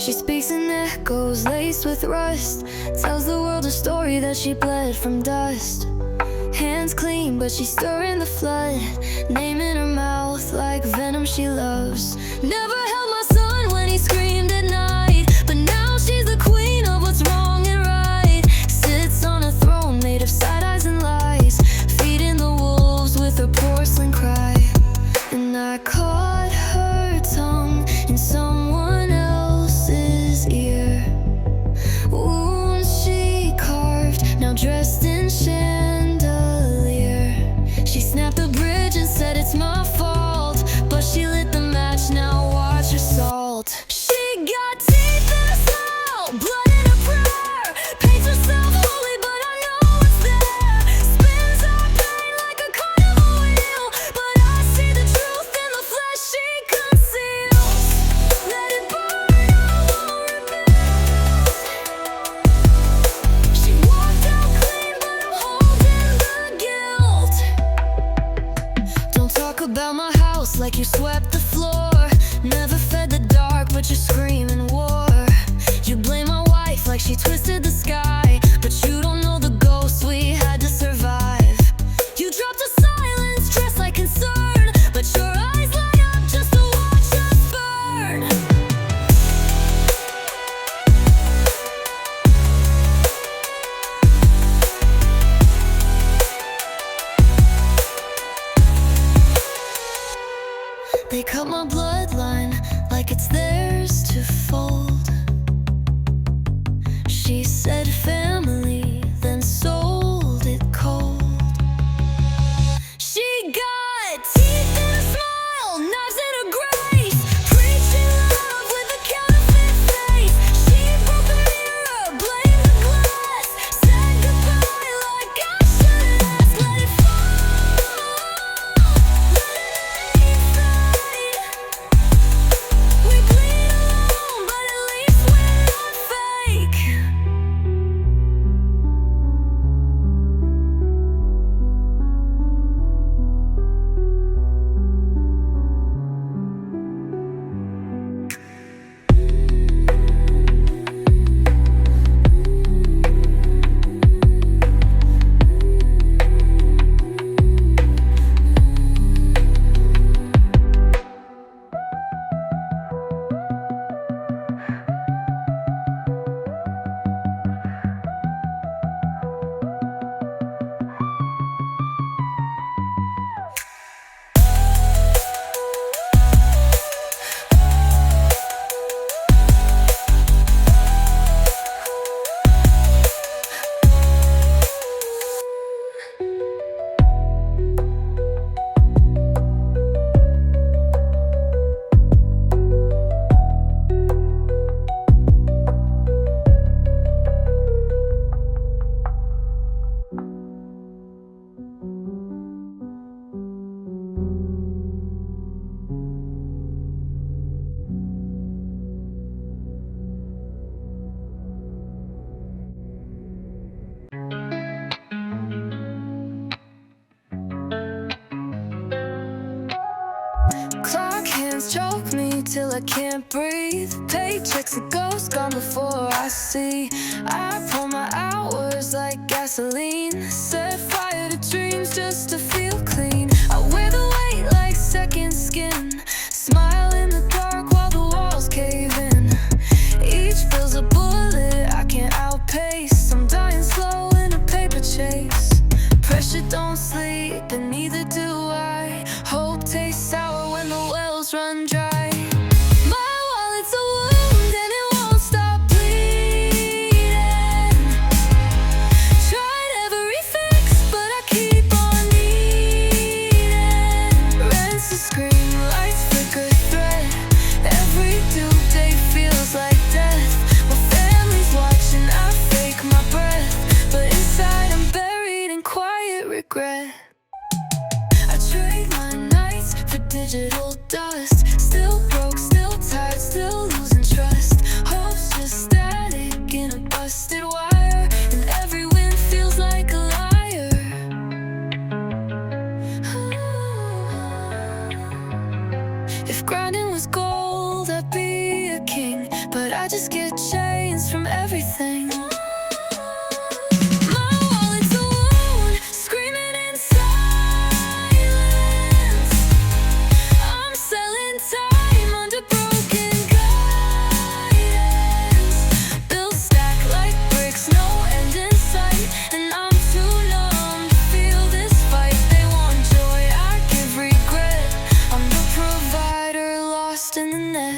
She speaks in echoes laced with rust, tells the world a story that she bled from dust. Hands clean, but she's stirring the flood, name in her mouth like venom she loves. Never held my son when he screamed at night, but now she's the queen of what's wrong and right. Sits on a throne made of side eyes and lies, feeding the wolves with her porcelain cry. And I caught her tongue in someone else's ear, wounds she carved, now dressed in chandelier. She snapped the bridge and said it's my fault, but she lit the match, now watch her salt. She got teeth and a smile, blood and a prayer, paints herself holy, but I know it's there. Spins her pain like a carnival wheel, but I see the truth in the flesh she conceals. Let it burn, I won't rebuild. She walked out clean, but I'm holding the guilt. Don't talk about my house like you swept the floor. Never fed the dark, but you're screaming war. You blame my wife like she twisted the sky, but you don't know the ghosts we had to survive. You dropped a silence dressed like concern, but your eyes light up just to watch us burn. They cut my bloodline like it's theirs to fold. She said family, then sold it cold. She got teeth and a smile, knives and a grace, preaching love with a counterfeit face. She broke the mirror, blamed the glass, said goodbye like I shouldn't ask. Let it fall, let it fade. We bleed alone, but at least we're not fake. Clock hands choke me till I can't breathe. Paychecks a ghost gone before I see. I pour my hours like gasoline, set fire to dreams just to feel clean. I wear the weight like second skin, smile in the dark while the walls cave in. Each bill's a bullet I can't outpace. I'm dying slow in a paper chase. Pressure don't sleep and neither do I. Hope tastes sour when the wells run dry. My wallet's a wound and it won't stop bleeding. Tried every fix but I keep on needing. Rents a scream, lights flicker thread. Every due date feels like death. My family's watching, I fake my breath, but inside I'm buried in quiet regret. I trade my nights for digital dust. Still broke, still tired, still losing trust. Hope's just static in a busted wire, and every win feels like a liar. If grinding was gold, I'd be a king, but I just get changed from everything. My wallet's a wound, screaming in silence. I'm selling time under broken guidance. Bills stack like bricks, no end in sight, and I'm too numb to feel this fight. They want joy, I give regret. I'm the provider lost in the net.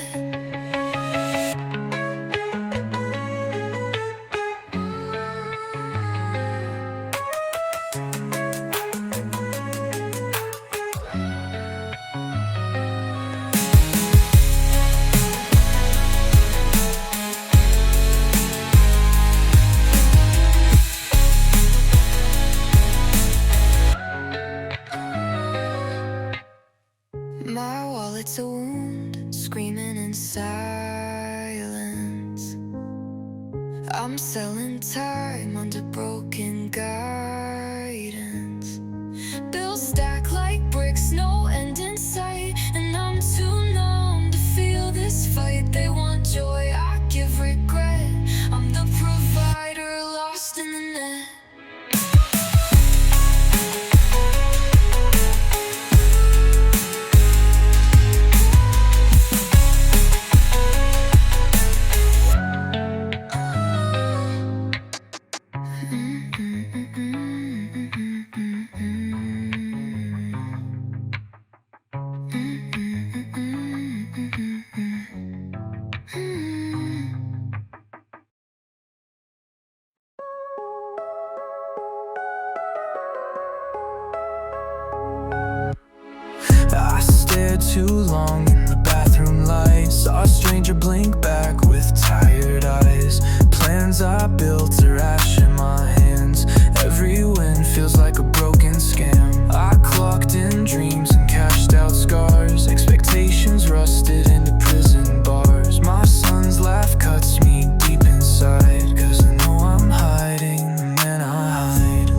I stared too long in the bathroom light, saw a stranger blink back with tired eyes. Plans I built are ash in my hands. Every win feels like a broken scam. I clocked in dreams and cashed out scars. Expectations rusted into prison bars. My son's laugh cuts me deep inside, 'cause I know I'm hiding the man I hide.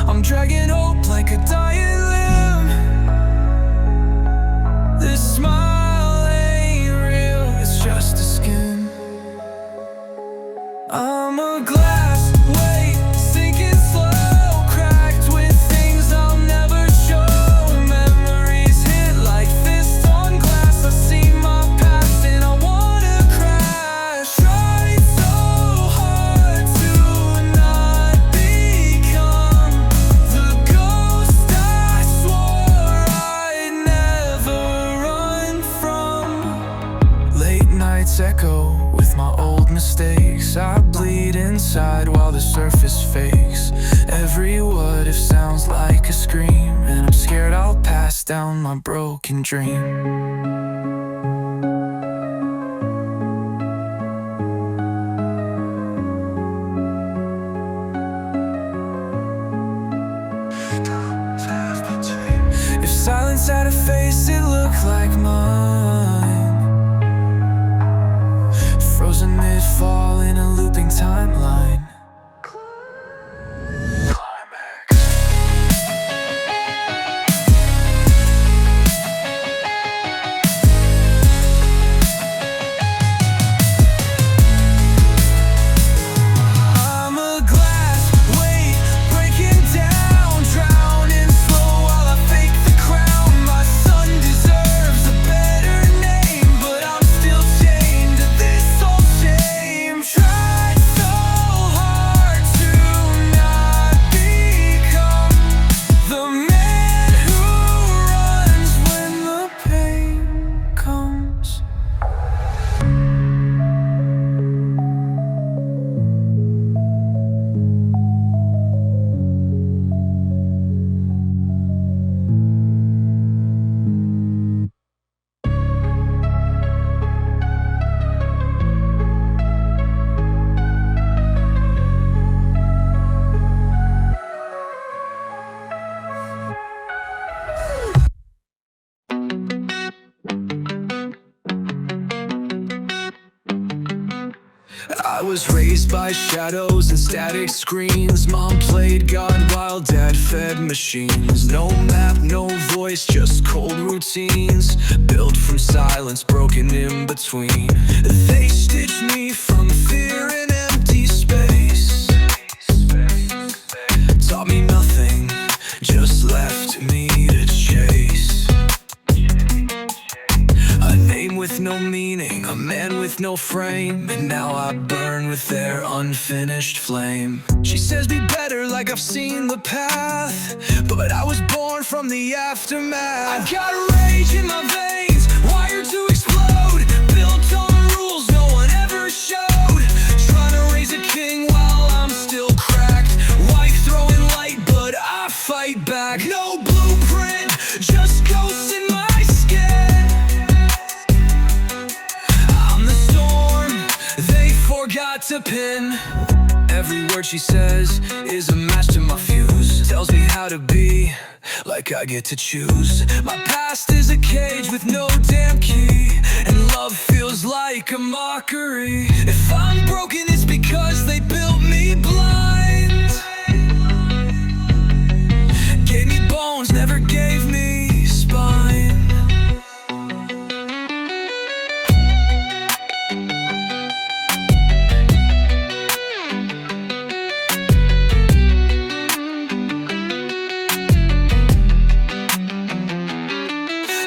I'm dragging hope like a dying limb. This smile ain't real, it's just a skin. I'm a glass weight, sinking slow, cracked with things I'll never show. Memories hit like fists on glass. I see my past and I wanna crash. Tried so hard to not become the ghost I swore I'd never run from. Late nights echo with my old mistakes. I bleed inside while the surface fakes. Every what if sounds like a scream, and I'm scared I'll pass down my broken dream. If silence had a face, it looked like mine. Frozen mid-fall in a looping timeline. Climax. I'm a glass weight, breaking down, drowning slow while I fake the crown. My son deserves a better name, but I'm still chained to this old shame. Tried so I was raised by shadows and static screens. Mom played God while dad fed machines. No map, no voice, just cold routines, built from silence, broken in between. They stitched me from fear and empty space, taught me nothing, just left me to chase. A name with no meaning, a man with no frame, and now I burn with their unfinished flame. She says be better like I've seen the path, but I was born from the aftermath. I've got rage in my veins, wired to explode, built on rules no one ever showed. Trying to raise a king while I'm still cracked. Wife throwing light, but I fight back. No blueprint, just ghosts in my skin. I'm the storm they forgot to pin. Every word she says is a match to my fuse. Tells me how to be, like I get to choose. My past is a cage with no damn key, and love feels like a mockery. If I'm broken, it's because they built me blind. Gave me bones, never gave me spine.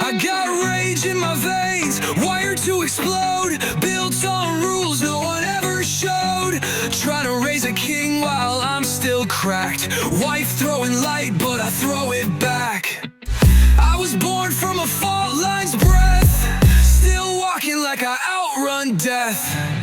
I got rage in my veins, wired to explode, built on rules no one ever showed. Trying to raise a king while I'm still cracked. Wife throwing light, but I throw it back. I was born from a fault line's breath, still walking like I outrun death.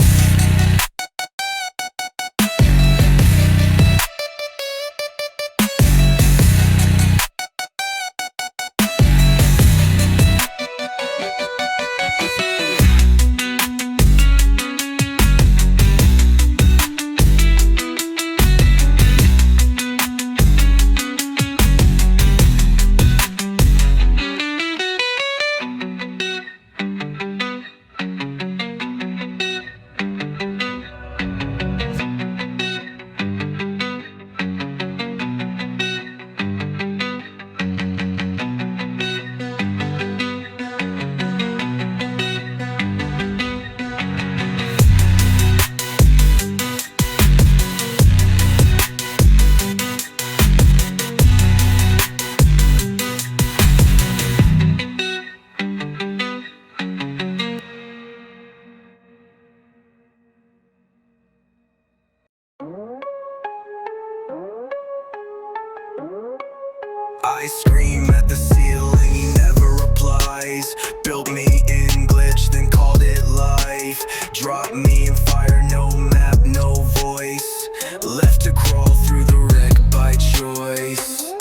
I scream at the ceiling, he never replies. Built me in glitch, then called it life. Dropped me in fire, no map, no voice. Left to crawl through the wreck by choice.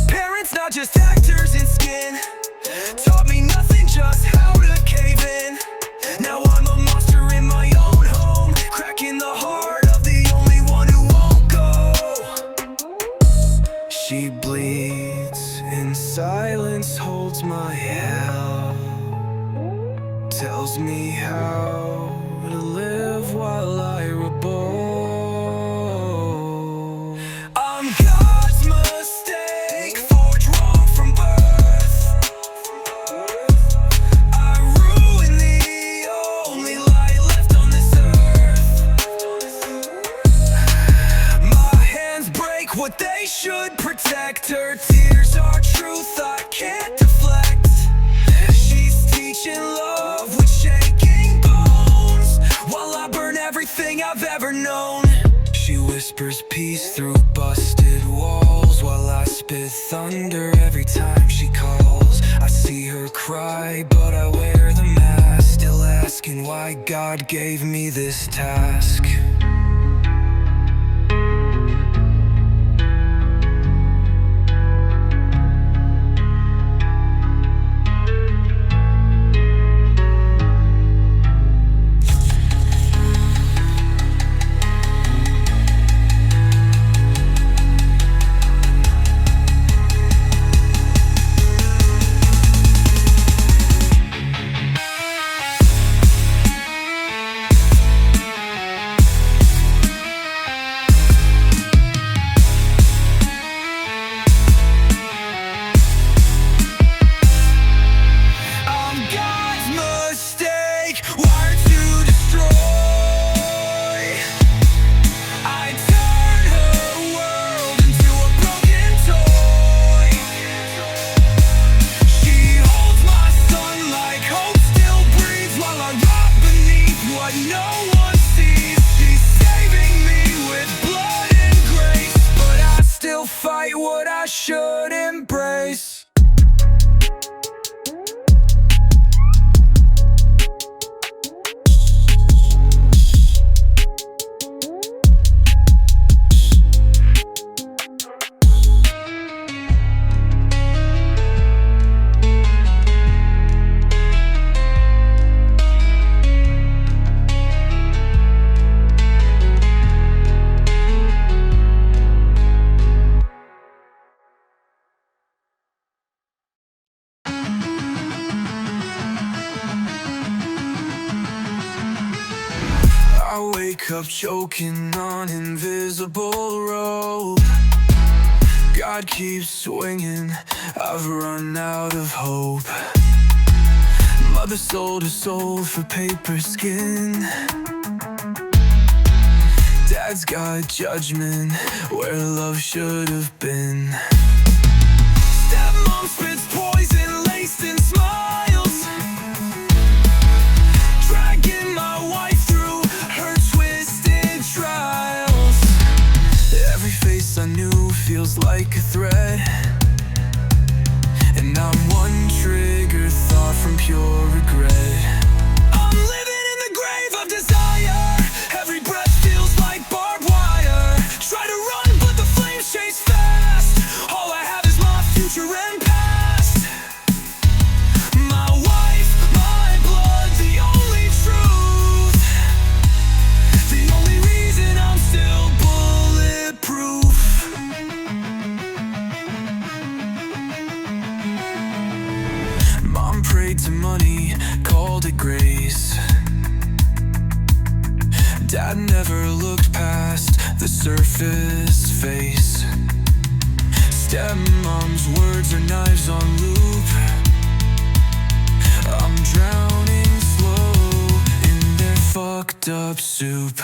Parents not just actors in skin, taught me nothing, just how to cave in. Now I'm a monster in my own home, cracking the heart of the only one who won't go. She bleeds in silence, holds my hell, tells me how to live while I rebel. I'm God's mistake, forged wrong from birth. I ruined the only light left on this earth. My hands break what they should protect. Her tears are truth I can't deflect. She's teaching love with shaking bones, while I burn everything I've ever known. She whispers peace through busted walls, while I spit thunder every time she calls. I see her cry, but I wear the mask, still asking why God gave me this task. wake up choking on invisible rope. God keeps swinging, I've run out of hope. Mother sold her soul for paper skin. Dad's got judgment where love should have been. Stepmom spits poison laced in smiles, dragging my wife through her twisted trials. Every face I knew feels like a threat, and I'm one trigger thought from pure regret. I'm living in the grave of desire. Every breath feels like barbed wire. Try to run but the flames chase fast. All I have is my future and past. My wife, my blood, the only truth, the only reason I'm still bulletproof. Mom prayed to money, called it grace. Dad never looked past the surface face. Stepmom's words are knives on loop. I'm drowning slow in their fucked up soup.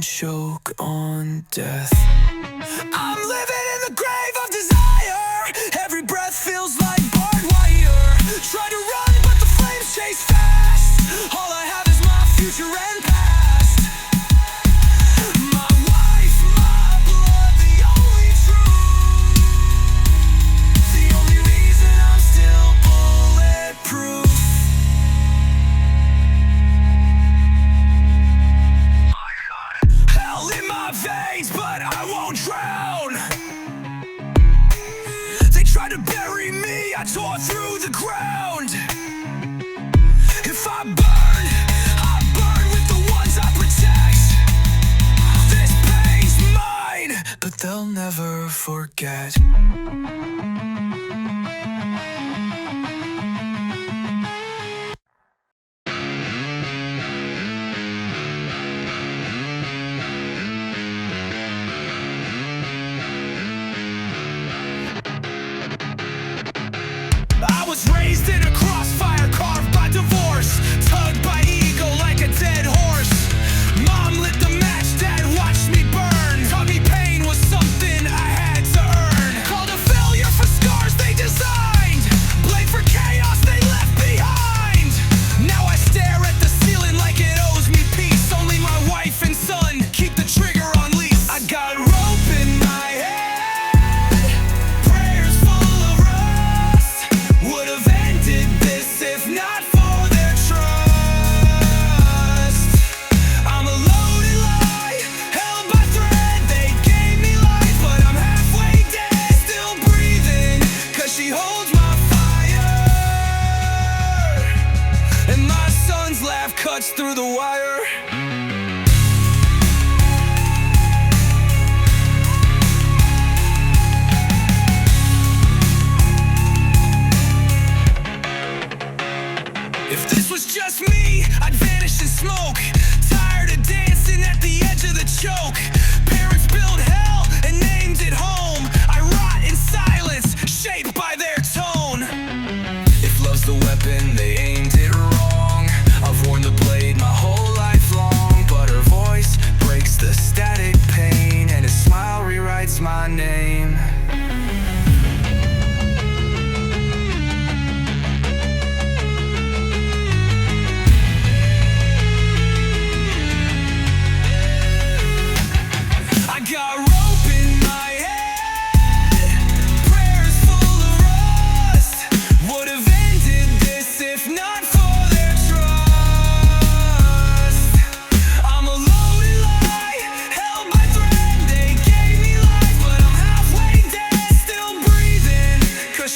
Choke on death. I'm living in the grave of desire. Every breath feels like barbed wire. Try to run but the flames chase fast. All I have is my future and past. My wife, my blood, the only truth, the only reason I'm still bulletproof. In my veins, but I won't drown. They tried to bury me, I tore through the ground. If I burn with the ones I protect. This pain's mine, but they'll never forget. I was raised in a crossfire, carved by divorce, tugged by ego like a dead horse. Mom lit the match, Dad watched me burn. Taught me pain was something I had to earn. Called a failure for scars they designed, blame for chaos they left behind. Now I stare at the ceiling like it owes me peace. Only my wife and son keep the trigger on lease. I got rope in my head, prayers full of rust. Would have ended this if not for their trust. I'm a loaded lie, held by thread. They gave me life, but I'm halfway dead. Still breathing, cause she holds my fire. And my son's laugh cuts through the wire. If this was just me, I'd vanish in smoke. Tired of dancing at the edge of the choke. Parents built hell and named it home. I rot in silence, shaped by their tone. If love's the weapon, they aimed it wrong. I've worn the blade my whole life long.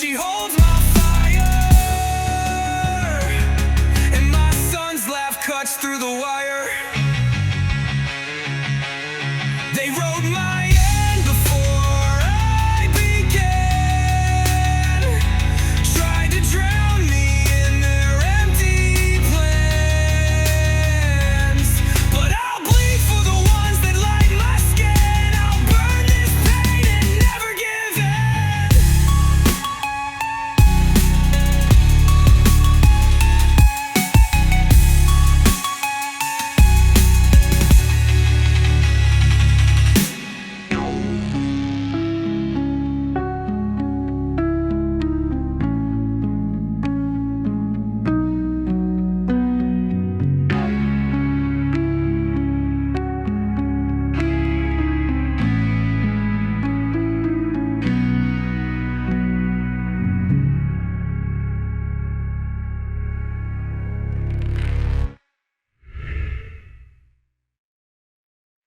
She holds my fire, and my son's laugh cuts through the wire.